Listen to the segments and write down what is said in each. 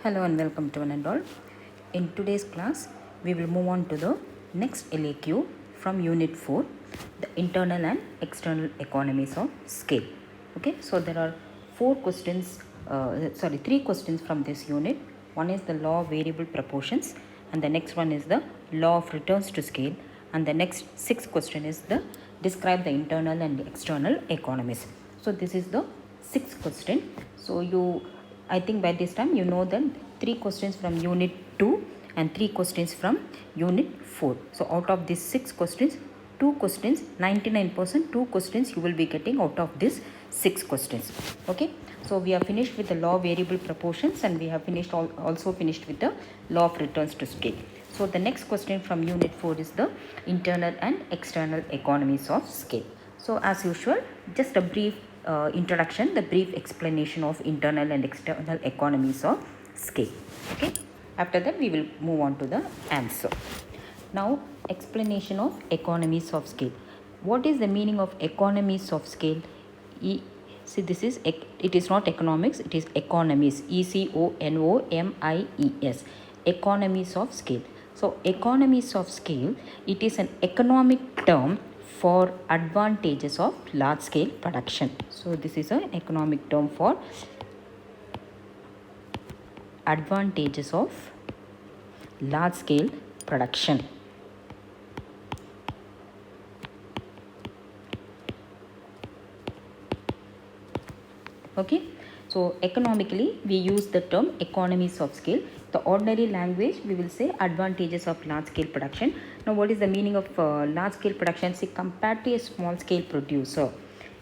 Hello and welcome to one and all. In today's class, we will move on to the next LAQ from Unit 4, the internal and external economies of scale. Okay, so there are three questions from this unit. One is the law of variable proportions, and the next one is the law of returns to scale, and the next sixth question is the describe the internal and external economies. So this is the sixth question. So I think by this time you know that 3 questions from unit 2 and 3 questions from unit 4. So out of these 6 questions, 2 questions, 99% 2 questions you will be getting out of this 6 questions. Okay. So we are finished with the law of variable proportions, and we have also finished with the law of returns to scale. So the next question from unit 4 is the internal and external economies of scale. So as usual, just a brief introduction, the brief explanation of internal and external economies of scale. Okay. After that, we will move on to the answer. Now, explanation of economies of scale. What is the meaning of economies of scale? See, it is not economics, it is economies. ECONOMIES. Economies of scale. So, economies of scale, it is an economic term for advantages of large scale production. So this is an economic term for advantages of large scale production. Okay, so economically we use the term economies of scale. The ordinary language we will say advantages of large scale production. Now what is the meaning of large scale production? See, compared to a small scale producer,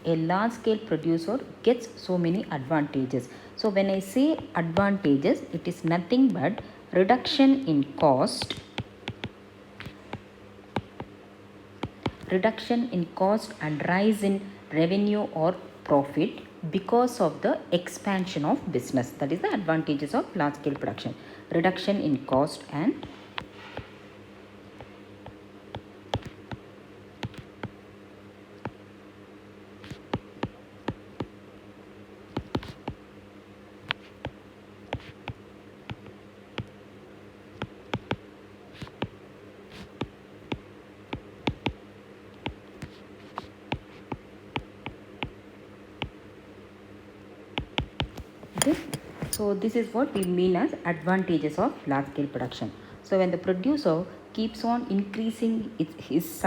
a large scale producer gets so many advantages. So when I say advantages, it is nothing but reduction in cost and rise in revenue or profit because of the expansion of business. That is the advantages of large scale production. Reduction in cost and so this is what we mean as advantages of large scale production. So when the producer keeps on increasing his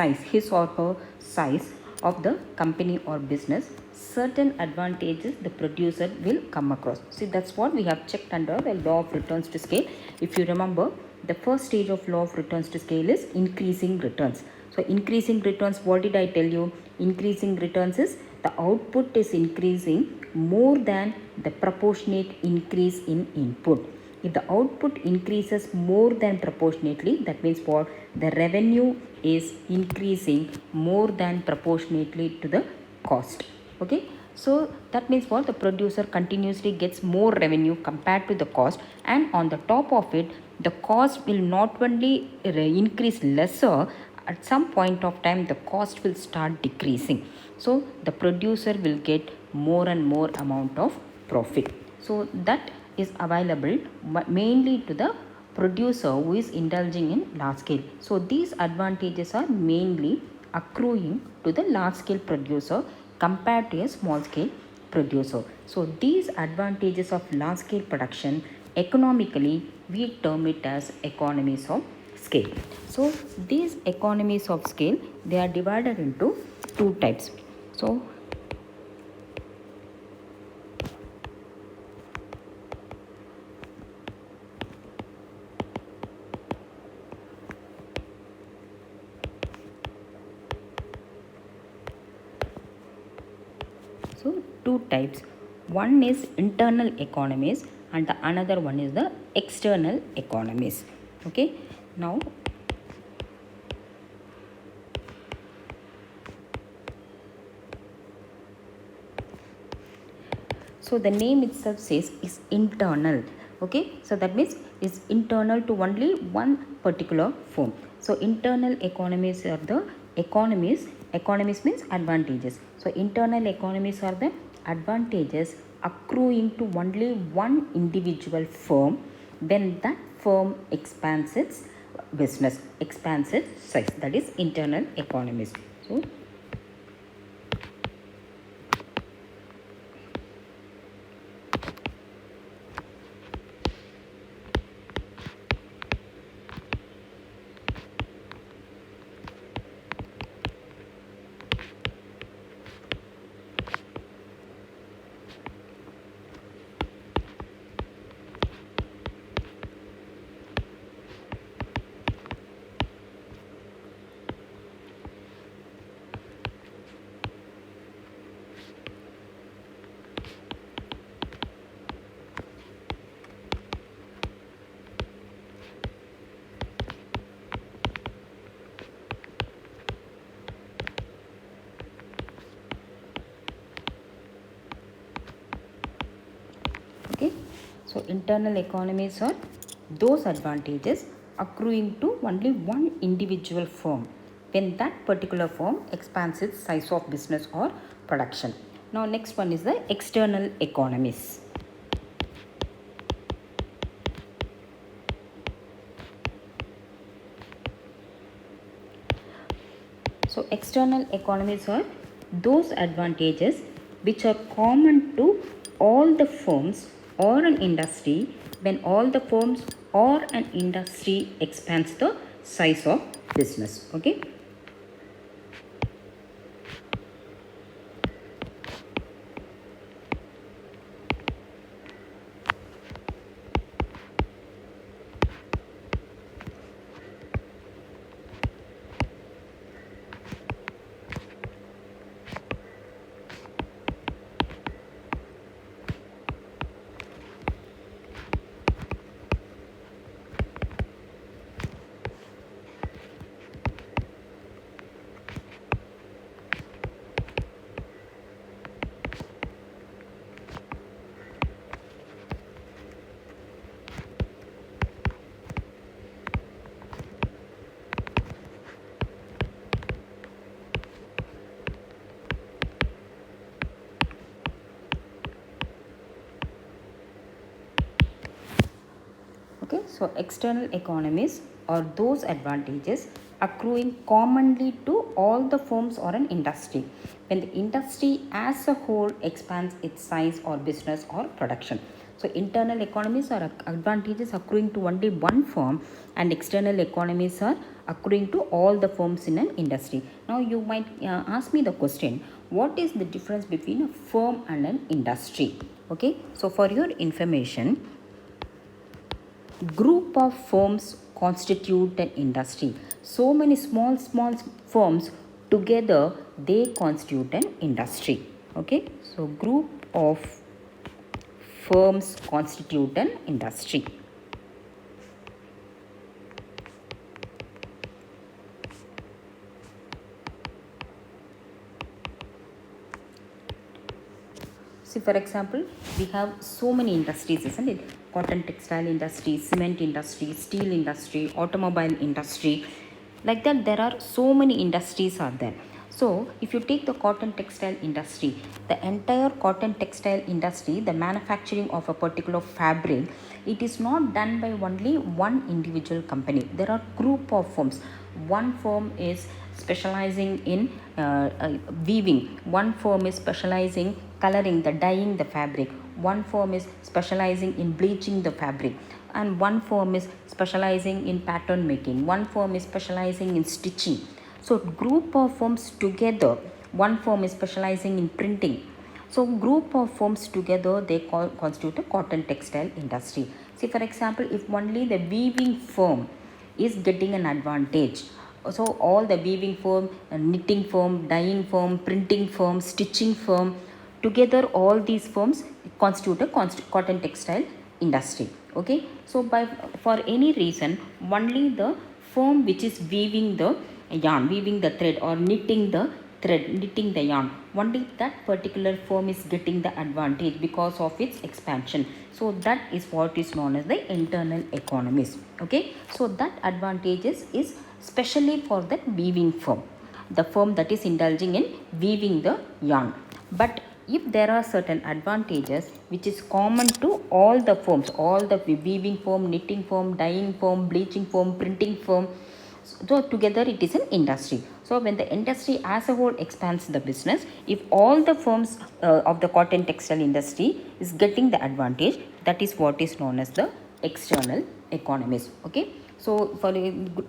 or her size of the company or business, certain advantages the producer will come across. See, that's what we have checked under the law of returns to scale. If you remember, the first stage of law of returns to scale is increasing returns. So increasing returns, what did I tell you? Increasing returns is the output is increasing more than the proportionate increase in input. If the output increases more than proportionately, that means what? The revenue is increasing more than proportionately to the cost. Okay. So that means what? The producer continuously gets more revenue compared to the cost, and on the top of it, the cost will not only increase lesser, at some point of time the cost will start decreasing. So the producer will get more and more amount of profit. So that is available mainly to the producer who is indulging in large scale. So these advantages are mainly accruing to the large scale producer compared to a small scale producer. So these advantages of large scale production, economically we term it as economies of scale. So these economies of scale, they are divided into 2 types. So two types. One is internal economies and the another one is the external economies. Okay. Now so the name itself says is internal. Okay, so that means is internal to only one particular firm. So internal economies are the economies means advantages. So internal economies are the advantages accruing to only one individual firm when that firm expands its business, expands its size. That is internal economies. So okay, so internal economies are those advantages accruing to only one individual firm when that particular firm expands its size of business or production. Now next one is the external economies. So external economies are those advantages which are common to all the firms or an industry when all the firms or an industry expands the size of business. Okay. Okay, so external economies are those advantages accruing commonly to all the firms or an industry when the industry as a whole expands its size or business or production. So internal economies are advantages accruing to only one firm, and external economies are accruing to all the firms in an industry. Now you might ask me the question, what is the difference between a firm and an industry? Okay, so for your information, group of firms constitute an industry. So many small firms together, they constitute an industry. Okay, so group of firms constitute an industry. See, for example, we have so many industries, isn't it? Cotton textile industry, cement industry, steel industry, automobile industry. Like that, there are so many industries are there. So, if you take the cotton textile industry, the entire cotton textile industry, the manufacturing of a particular fabric, it is not done by only one individual company. There are group of firms. One firm is specializing in weaving. One firm is specializing coloring, the dyeing the fabric. One firm is specializing in bleaching the fabric, and one firm is specializing in pattern making. One firm is specializing in stitching. So group of firms together, one firm is specializing in printing. So group of firms together, they constitute a cotton textile industry. See, for example, if only the weaving firm is getting an advantage, so all the weaving firm, knitting firm, dyeing firm, printing firm, stitching firm, together all these firms constitute a cotton textile industry. Okay, so for any reason, only the firm which is weaving the yarn, weaving the thread, or knitting the thread, knitting the yarn, only that particular firm is getting the advantage because of its expansion. So that is what is known as the internal economies. Okay, so that advantages is specially for that weaving firm, the firm that is indulging in weaving the yarn. But if there are certain advantages which is common to all the firms, all the weaving firm, knitting firm, dyeing firm, bleaching firm, printing firm, so together it is an industry. So when the industry as a whole expands the business, if all the firms of the cotton textile industry is getting the advantage, that is what is known as the external economies. Okay, so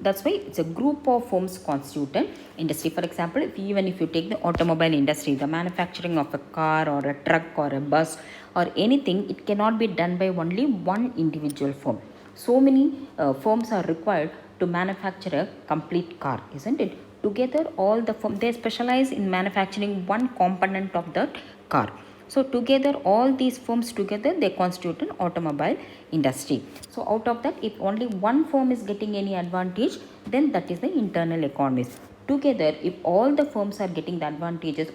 that's why it's a group of firms constitute an industry. For example, even if you take the automobile industry, the manufacturing of a car or a truck or a bus or anything, it cannot be done by only one individual firm. So many firms are required to manufacture a complete car, isn't it? Together all the firms, they specialize in manufacturing one component of that car. So together all these firms together they constitute an automobile industry. So out of that, if only one firm is getting any advantage, then that is the internal economies. Together, if all the firms are getting the advantages,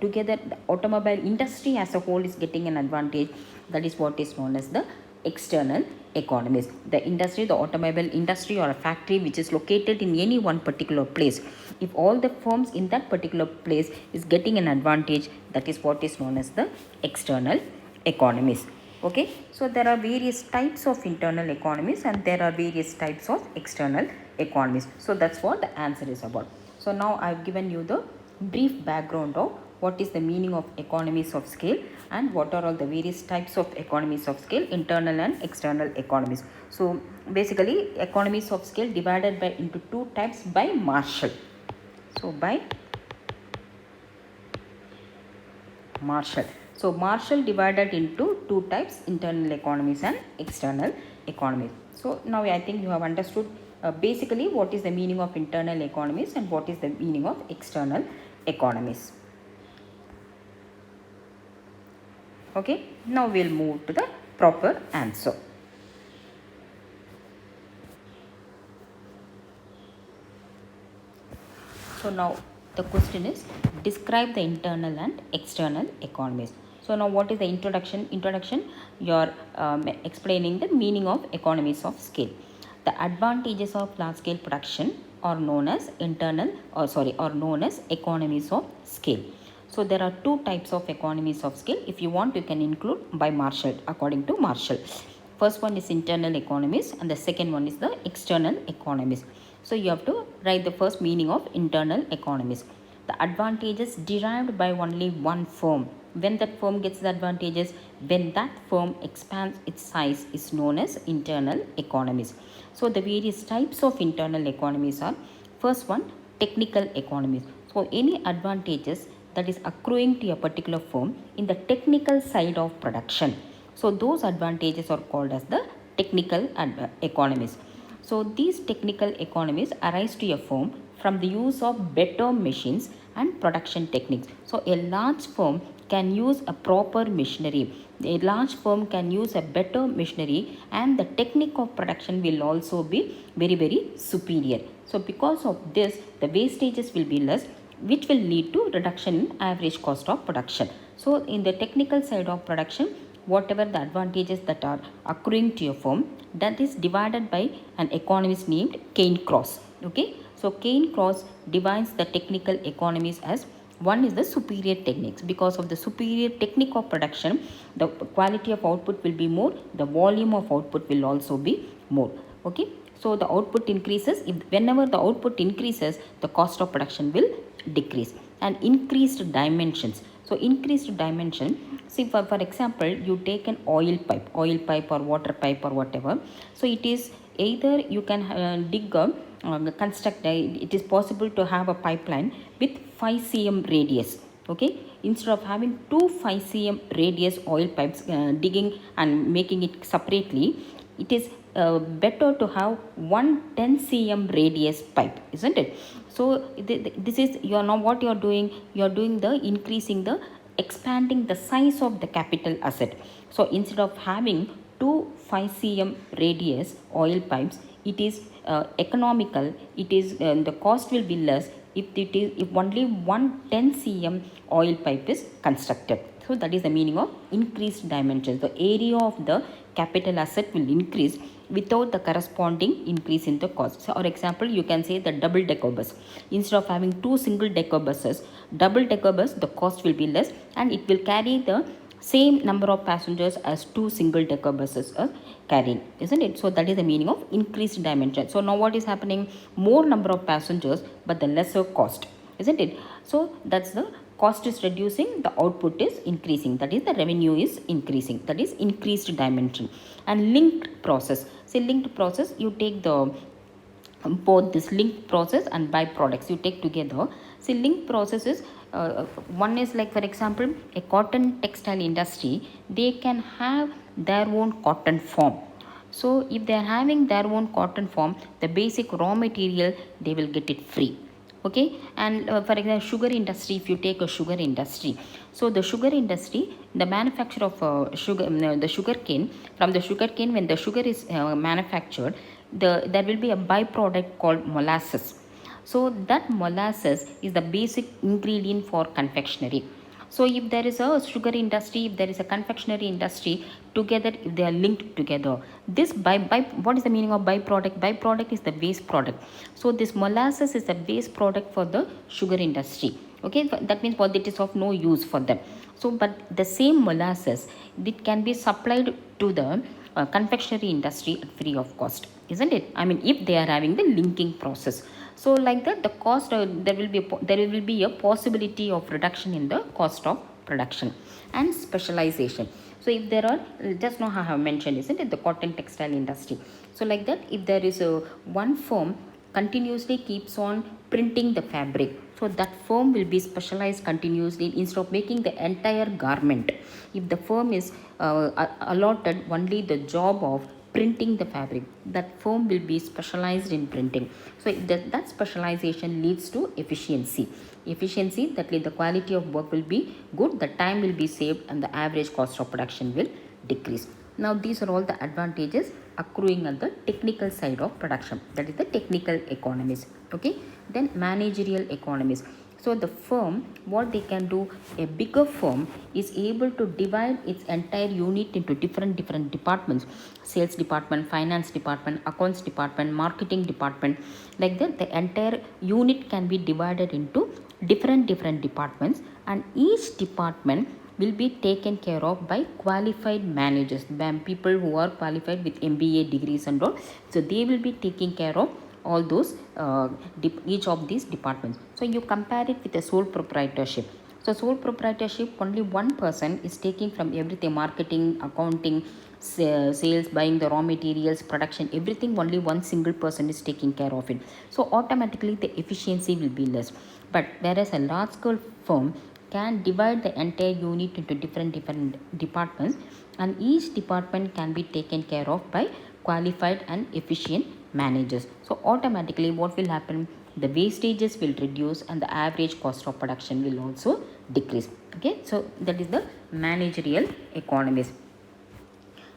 together the automobile industry as a whole is getting an advantage, that is what is known as the external economies. The industry, the automobile industry or a factory which is located in any one particular place, if all the firms in that particular place is getting an advantage, that is what is known as the external economies. Okay, so there are various types of internal economies and there are various types of external economies. So that's what the answer is about. So now I've given you the brief background of what is the meaning of economies of scale and what are all the various types of economies of scale, internal and external economies. So basically economies of scale divided by into two types by Marshall. So by Marshall. So Marshall divided into two types, internal economies and external economies. So now I think you have understood basically what is the meaning of internal economies and what is the meaning of external economies. Okay, now we'll move to the proper answer. So now the question is, describe the internal and external economies. So now what is the introduction? You are explaining the meaning of economies of scale. The advantages of large scale production are known as known as economies of scale. So there are two types of economies of scale. If you want, you can include by Marshall, according to Marshall. First one is internal economies and the second one is the external economies. So you have to write the first meaning of internal economies. The advantages derived by only one firm. When that firm gets the advantages, when that firm expands its size, is known as internal economies. So the various types of internal economies are, first one, technical economies. So any advantages that is accruing to a particular firm in the technical side of production. So those advantages are called as the technical economies. So these technical economies arise to a firm from the use of better machines and production techniques. So a large firm can use a proper machinery. A large firm can use a better machinery and the technique of production will also be very, very superior. So because of this, the wastages will be less, which will lead to reduction in average cost of production. So in the technical side of production, whatever the advantages that are accruing to your firm, that is divided by an economist named Cain-Cross. Okay, so Cain-Cross divides the technical economies as, one is the superior techniques. Because of the superior technique of production, the quality of output will be more, the volume of output will also be more. Okay, so the output increases. Whenever the output increases, the cost of production will decrease. And increased dimensions. So increased dimension, see for example, you take an oil pipe or water pipe or whatever. So it is either you can it is possible to have a pipeline with 5 cm radius. Okay, instead of having two 5 cm radius oil pipes, digging and making it separately, it is better to have one 10 cm radius pipe, isn't it? So this is, you are now what you are doing, you are doing the increasing the expanding the size of the capital asset. So instead of having two 5 cm radius oil pipes, it is economical, it is the cost will be less if only one 10 cm oil pipe is constructed. So that is the meaning of increased dimensions. The area of the capital asset will increase without the corresponding increase in the cost. So, for example, you can say the double decker bus. Instead of having two single decker buses, double decker bus, the cost will be less and it will carry the same number of passengers as two single decker buses are carrying, isn't it? So that is the meaning of increased dimension. So now what is happening? More number of passengers but the lesser cost, isn't it? So that's the cost is reducing, the output is increasing, that is the revenue is increasing, that is increased dimension. And linked process, say linked process, you take the both this linked process and byproducts you take together. See, linked process is one is like, for example, a cotton textile industry, they can have their own cotton farm. So if they are having their own cotton farm, the basic raw material they will get it free. Okay, and for example, sugar industry, if you take a sugar industry, so the sugar industry, the manufacture of the sugar cane, from the sugar cane, when the sugar is manufactured, there will be a byproduct called molasses. So that molasses is the basic ingredient for confectionery. So if there is a sugar industry, if there is a confectionery industry, together, if they are linked together, this by what is the meaning of byproduct? Byproduct is the waste product. So this molasses is the waste product for the sugar industry. Okay, that means what, it is of no use for them. So but the same molasses, it can be supplied to the confectionery industry at free of cost, isn't it? I mean, if they are having the linking process. So like that, the cost, there will be a possibility of reduction in the cost of production. And specialization. So if there are, just now I have mentioned, isn't it, the cotton textile industry. So like that, if there is a one firm continuously keeps on printing the fabric, so that firm will be specialized continuously. Instead of making the entire garment, if the firm is allotted only the job of printing the fabric, that firm will be specialized in printing. So that specialization leads to efficiency. That means the quality of work will be good, the time will be saved, and the average cost of production will decrease. Now these are all the advantages accruing at the technical side of production, that is the technical economies. Okay, then managerial economies. So the firm, what they can do, a bigger firm is able to divide its entire unit into different departments: sales department, finance department, accounts department, marketing department. Like that, the entire unit can be divided into different departments, and each department will be taken care of by qualified managers, by people who are qualified with MBA degrees and all. So they will be taking care of all those each of these departments. So you compare it with a sole proprietorship. So sole proprietorship, only one person is taking from everything: marketing, accounting, sales, buying the raw materials, production, everything. Only one single person is taking care of it. So automatically the efficiency will be less. But whereas a large scale firm can divide the entire unit into different departments, and each department can be taken care of by qualified and efficient managers. So automatically what will happen? The wastages will reduce and the average cost of production will also decrease. Okay, so that is the managerial economies.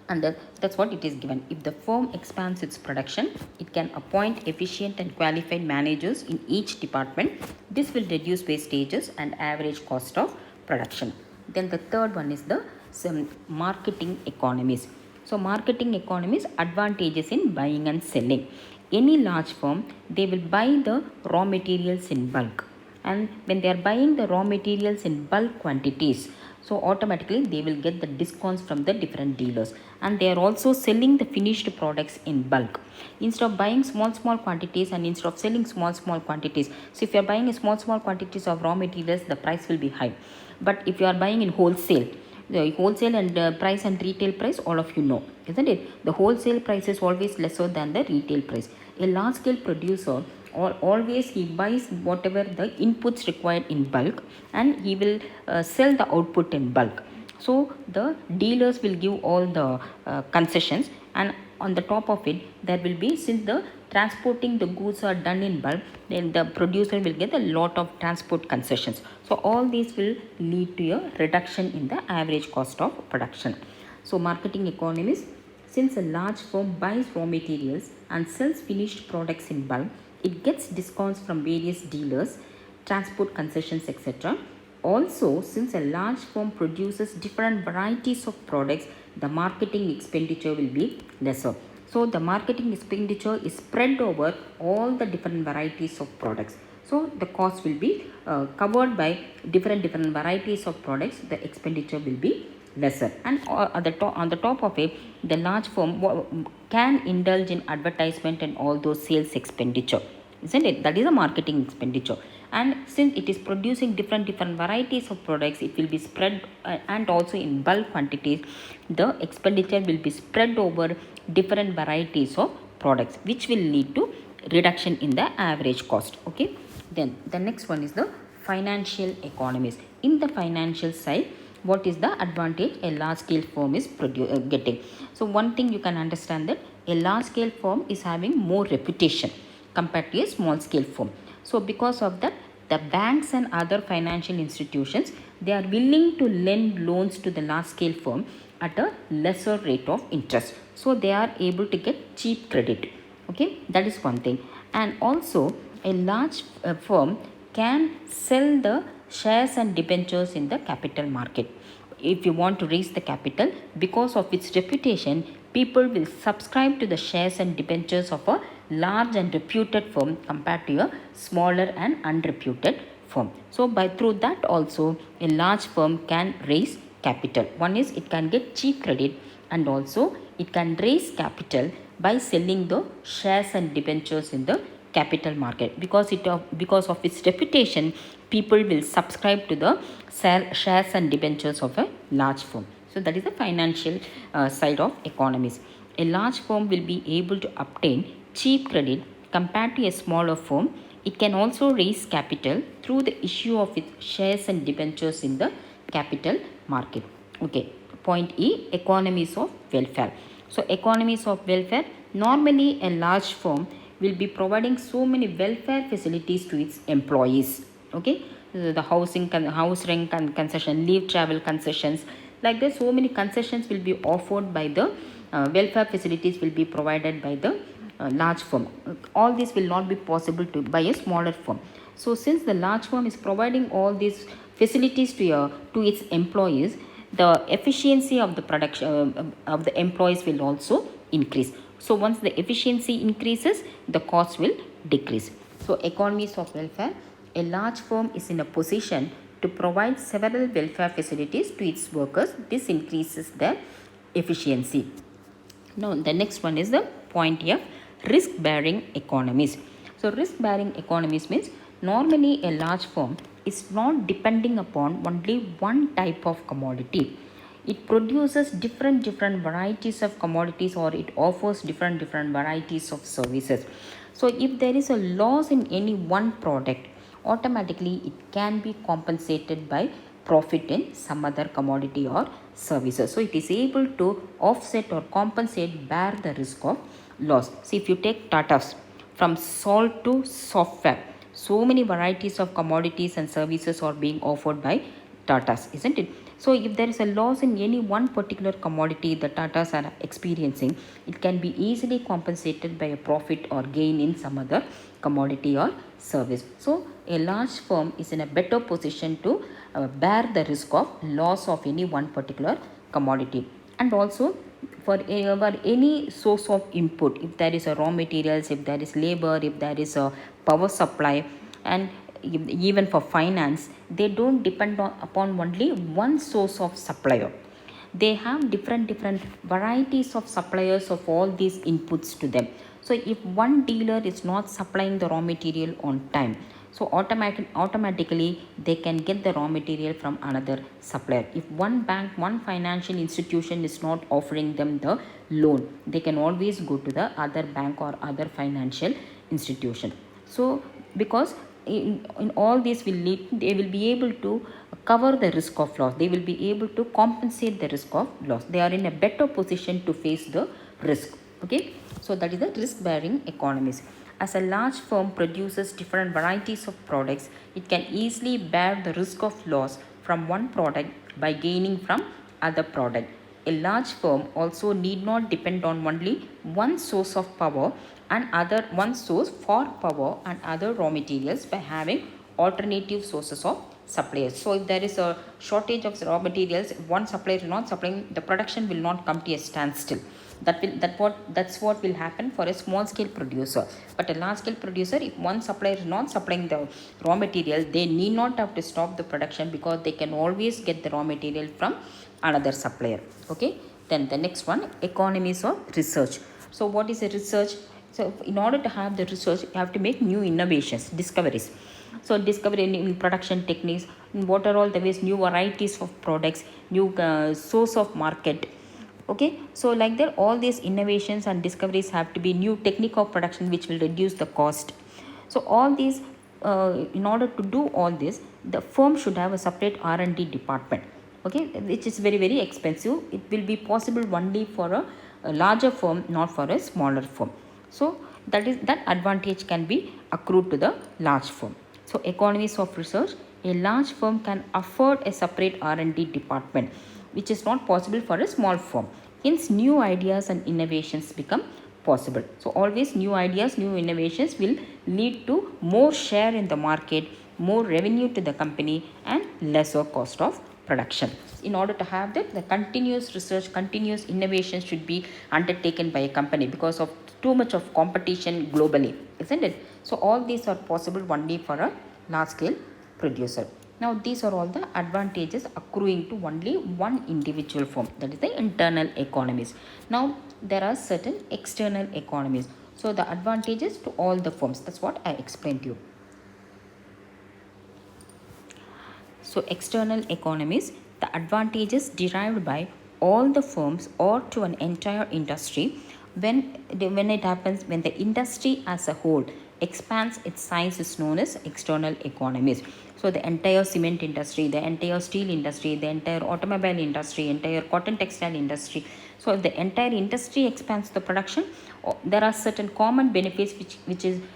And that's what it is given. If the firm expands its production, it can appoint efficient and qualified managers in each department. This will reduce wastages and average cost of production. Then the third one is the marketing economies. So marketing economies, advantages in buying and selling. Any large firm, they will buy the raw materials in bulk, and when they are buying the raw materials in bulk quantities, so automatically they will get the discounts from the different dealers, and they are also selling the finished products in bulk instead of buying small quantities, and instead of selling small quantities. So if you are buying a small quantities of raw materials, the price will be high. But if you are buying in wholesale, the wholesale and price and retail price, all of you know, isn't it? The wholesale price is always lesser than the retail price. A large scale producer, always he buys whatever the inputs required in bulk, and he will sell the output in bulk. So the dealers will give all the concessions, and on the top of it there will be, since the transporting the goods are done in bulk, then the producer will get a lot of transport concessions. So all these will lead to a reduction in the average cost of production. So marketing economies, since a large firm buys raw materials and sells finished products in bulk, it gets discounts from various dealers, transport concessions, etc. Also, since a large firm produces different varieties of products, the marketing expenditure will be lesser. So the marketing expenditure is spread over all the different varieties of products. So the cost will be covered by different varieties of products. The expenditure will be lesser, and on the top of it, the large firm can indulge in advertisement and all those sales expenditure, isn't it? That is a marketing expenditure. And since it is producing different varieties of products, it will be spread and also in bulk quantities. The expenditure will be spread over different varieties of products, which will lead to reduction in the average cost. Okay, then the next one is the financial economies. In the financial side, what is the advantage a large scale firm is getting? So one thing you can understand, that a large scale firm is having more reputation compared to a small scale firm. So because of that, the banks and other financial institutions, they are willing to lend loans to the large scale firm at a lesser rate of interest. So they are able to get cheap credit. Okay, that is one thing. And also a large firm can sell the shares and debentures in the capital market. If you want to raise the capital, because of its reputation, people will subscribe to the shares and debentures of a large and reputed firm compared to a smaller and unreputed firm. So by through that also, a large firm can raise capital. One is it can get cheap credit, and also it can raise capital by selling the shares and debentures in the capital market. Because of its reputation, people will subscribe to the shares and debentures of a large firm. So that is the financial side of economies. A large firm will be able to obtain cheap credit compared to a smaller firm. It can also raise capital through the issue of its shares and debentures in the capital market. Okay, point E, economies of welfare. So economies of welfare, normally a large firm will be providing so many welfare facilities to its employees. Okay, the house rent concession, leave travel concessions, like that, so many concessions will be offered by the welfare facilities will be provided by the large firm. All this will not be possible to by a smaller firm. So since the large firm is providing all these facilities to its employees, the efficiency of the production of the employees will also increase. So once the efficiency increases, the cost will decrease. So economies of welfare, a large firm is in a position to provide several welfare facilities to its workers. This increases their efficiency. Now the next one is the point F, risk bearing economies. So risk bearing economies means normally a large firm is not depending upon only one type of commodity. It produces different varieties of commodities, or it offers different varieties of services. So if there is a loss in any one product, automatically it can be compensated by profit in some other commodity or services. So it is able to offset or compensate, bear the risk of loss. See, if you take Tata's, from salt to software, so many varieties of commodities and services are being offered by Tata's, isn't it? So if there is a loss in any one particular commodity that Tatas are experiencing, it can be easily compensated by a profit or gain in some other commodity or service. So a large firm is in a better position to bear the risk of loss of any one particular commodity. And also for any source of input, if there is a raw materials, if there is labor, if there is a power supply, and even for finance, they don't depend upon only one source of supplier. They have different varieties of suppliers of all these inputs to them. So if one dealer is not supplying the raw material on time, so automatically they can get the raw material from another supplier. If one bank, one financial institution is not offering them the loan, they can always go to the other bank or other financial institution. So because in all this will lead, they will be able to cover the risk of loss. They will be able to compensate the risk of loss. They are in a better position to face the risk. Okay, so that is the risk bearing economies. As a large firm produces different varieties of products, it can easily bear the risk of loss from one product by gaining from other product. A large firm also need not depend on only one source of power and one source for power and other raw materials by having alternative sources of suppliers. So if there is a shortage of raw materials, if one supplier is not supplying, the production will not come to a standstill. That's what will happen for a small scale producer. But a large scale producer, if one supplier is not supplying the raw material, they need not have to stop the production, because they can always get the raw material from another supplier. Okay. Then the next one, economies of research. So what is a research? So in order to have the research, you have to make new innovations, discoveries. So discovery in production techniques, what are all the ways, new varieties of products, new source of market. Okay, so like that, all these innovations and discoveries have to be new technique of production which will reduce the cost. So all these, in order to do all this, the firm should have a separate R&D department. Okay, which is very very expensive. It will be possible only for a larger firm, not for a smaller firm. So that advantage can be accrued to the large firm. So economies of research, a large firm can afford a separate R&D department, which is not possible for a small firm. Hence new ideas and innovations become possible. So always new ideas, new innovations will lead to more share in the market, more revenue to the company, and lesser cost of production. In order to have that, the continuous research, continuous innovation should be undertaken by a company, because of too much of competition globally, isn't it? So all these are possible only for a large scale producer. Now these are all the advantages accruing to only one individual firm, that is the internal economies. Now there are certain external economies. So the advantages to all the firms, that's what I explained to you. So external economies, the advantages derived by all the firms or to an entire industry when it happens, when the industry as a whole expands its size, is known as external economies. So the entire cement industry, the entire steel industry, the entire automobile industry, entire cotton textile industry. So if the entire industry expands the production, there are certain common benefits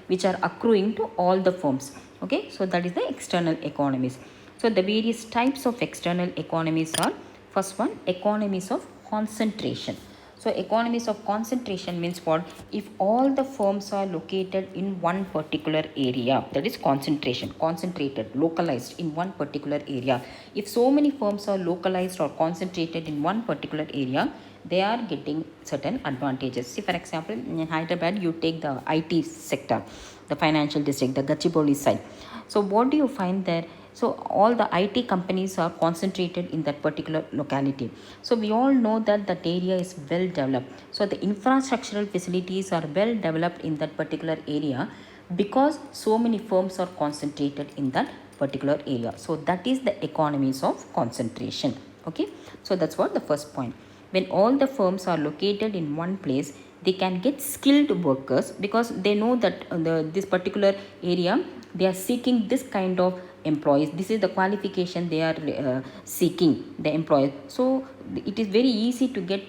which are accruing to all the firms. Okay, so that is the external economies. So the various types of external economies are, first one, economies of concentration. So economies of concentration means what? If all the firms are located in one particular area, that is concentration, concentrated, localized in one particular area. If so many firms are localized or concentrated in one particular area, they are getting certain advantages. See, for example, in Hyderabad, you take the IT sector, the financial district, the Gachibowli side. So what do you find there? So all the IT companies are concentrated in that particular locality. So we all know that that area is well developed. So the infrastructural facilities are well developed in that particular area, because so many firms are concentrated in that particular area. So that is the economies of concentration. Okay, so that's what the first point. When all the firms are located in one place, they can get skilled workers, because they know that this particular area, they are seeking this kind of employees. This is the qualification they are seeking, the employees. So it is very easy to get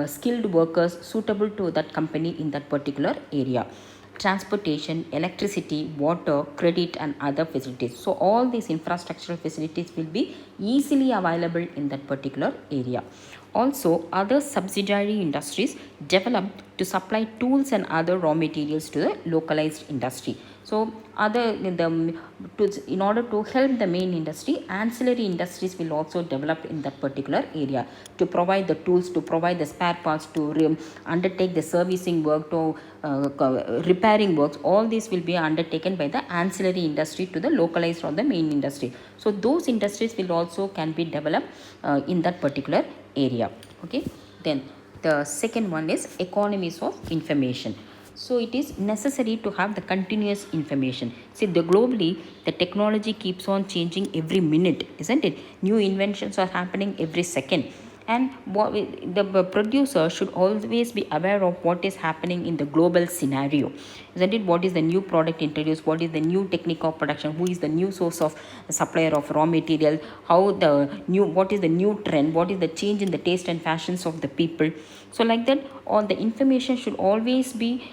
skilled workers suitable to that company in that particular area. Transportation, electricity, water, credit, and other facilities. So all these infrastructural facilities will be easily available in that particular area. Also, other subsidiary industries developed to supply tools and other raw materials to the localized industry. So in order to help the main industry, ancillary industries will also develop in that particular area to provide the tools, to provide the spare parts, to undertake the servicing work, to repairing works. All these will be undertaken by the ancillary industry to the localized or the main industry. So those industries will also can be developed in that particular area. Okay, then the second one is economies of information. So it is necessary to have the continuous information. See, globally, the technology keeps on changing every minute, isn't it? New inventions are happening every second. And the producer should always be aware of what is happening in the global scenario, isn't it? What is the new product introduced? What is the new technique of production? Who is the new source of supplier of raw material? What is the new trend? What is the change in the taste and fashions of the people? So like that, all the information should always be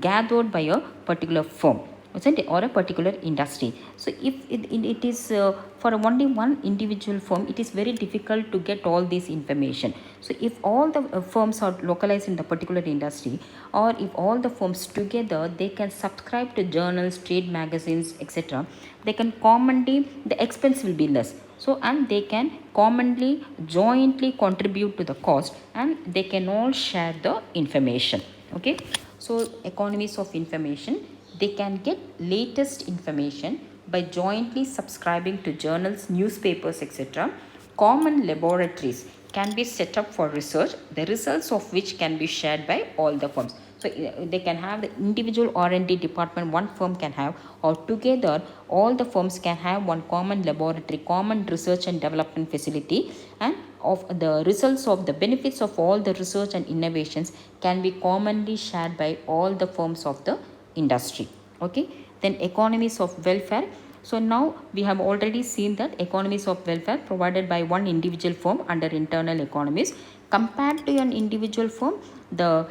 gathered by a particular firm. isn't it, or a particular industry. So if it is for only one individual firm, it is very difficult to get all this information. So if all the firms are localized in the particular industry, or if all the firms together they can subscribe to journals, trade magazines, etc., they can commonly, the expense will be less. So and they can commonly jointly contribute to the cost, and they can all share the information. Okay, so economies of information, they can get latest information by jointly subscribing to journals, newspapers, etc. Common laboratories can be set up for research, the results of which can be shared by all the firms. So they can have the individual R&D department one firm can have, or together all the firms can have one common laboratory, common research and development facility, and of the results of the benefits of all the research and innovations can be commonly shared by all the firms of the industry. Okay, then economies of welfare. So now we have already seen that economies of welfare provided by one individual firm under internal economies. Compared to an individual firm, the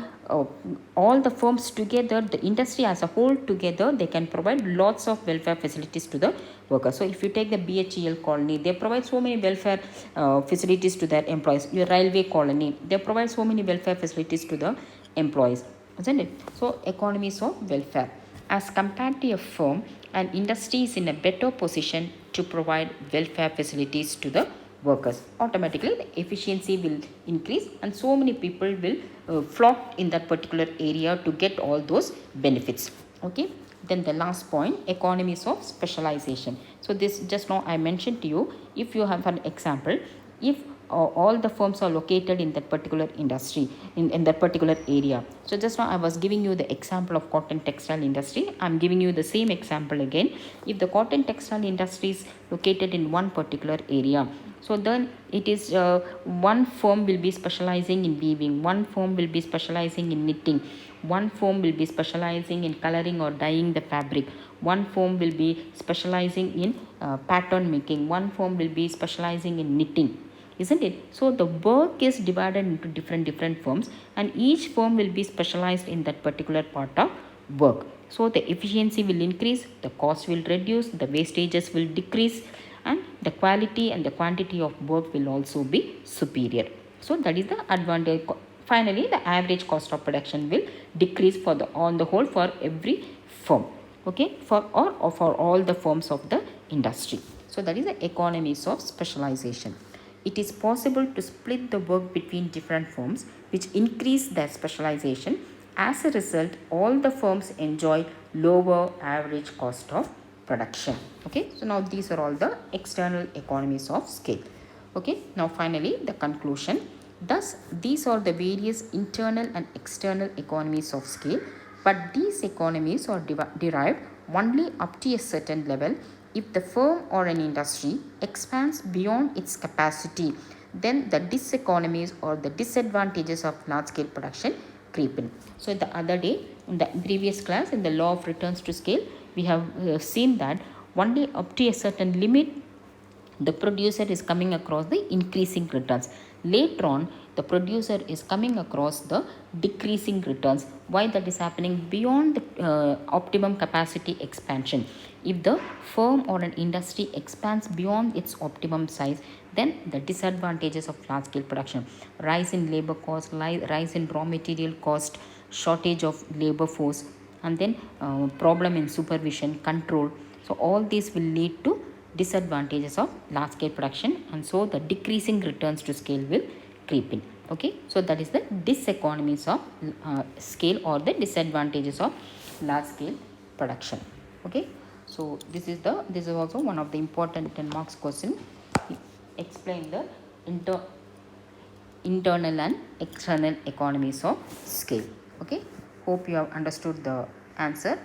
all the firms together, the industry as a whole together, they can provide lots of welfare facilities to the workers. So if you take the BHEL colony, they provide so many welfare facilities to their employees. Your railway colony, they provide so many welfare facilities to the employees, isn't it? So economies of welfare. As compared to a firm, an industry is in a better position to provide welfare facilities to the workers. Automatically the efficiency will increase, and so many people will flock in that particular area to get all those benefits. Okay, then the last point, economies of specialization. So this just now I mentioned to you, if you have an example, if all the firms are located in that particular industry, in that particular area. So just now I was giving you the example of cotton textile industry. I'm giving you the same example again. If the cotton textile industry is located in one particular area, so then it is one firm will be specializing in weaving, one firm will be specializing in knitting, one firm will be specializing in coloring or dyeing the fabric, one firm will be specializing in pattern making, one firm will be specializing in knitting, isn't it? So the work is divided into different firms, and each firm will be specialized in that particular part of work. So the efficiency will increase, the cost will reduce, the wastages will decrease, and the quality and the quantity of work will also be superior. So that is the advantage. Finally, the average cost of production will decrease for the on the whole for every firm. Okay, for all the firms of the industry. So that is the economies of specialization. It is possible to split the work between different firms, which increase their specialization. As a result, all the firms enjoy lower average cost of production. Okay, so now these are all the external economies of scale. Okay, now finally the conclusion. Thus, these are the various internal and external economies of scale, but these economies are derived only up to a certain level. If the firm or an industry expands beyond its capacity, then the diseconomies or the disadvantages of large-scale production creep in. So the other day, in the previous class, in the law of returns to scale, we have seen that only up to a certain limit, the producer is coming across the increasing returns. Later on, the producer is coming across the decreasing returns. Why that is happening? Beyond the optimum capacity expansion, if the firm or an industry expands beyond its optimum size, then the disadvantages of large scale production, rise in labor cost, rise in raw material cost, shortage of labor force, and then problem in supervision, control. So all these will lead to disadvantages of large scale production, and so the decreasing returns to scale will creep in. Okay, so that is the diseconomies of scale or the disadvantages of large scale production. Okay, so this is also one of the important 10 marks question. Explain the internal and external economies of scale. Okay, hope you have understood the answer.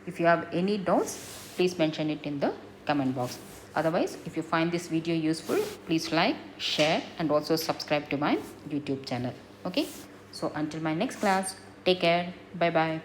If you have any doubts, please mention it in the comment box. Otherwise, if you find this video useful, please like, share, and also subscribe to my YouTube channel. Okay, so until my next class, take care. Bye bye.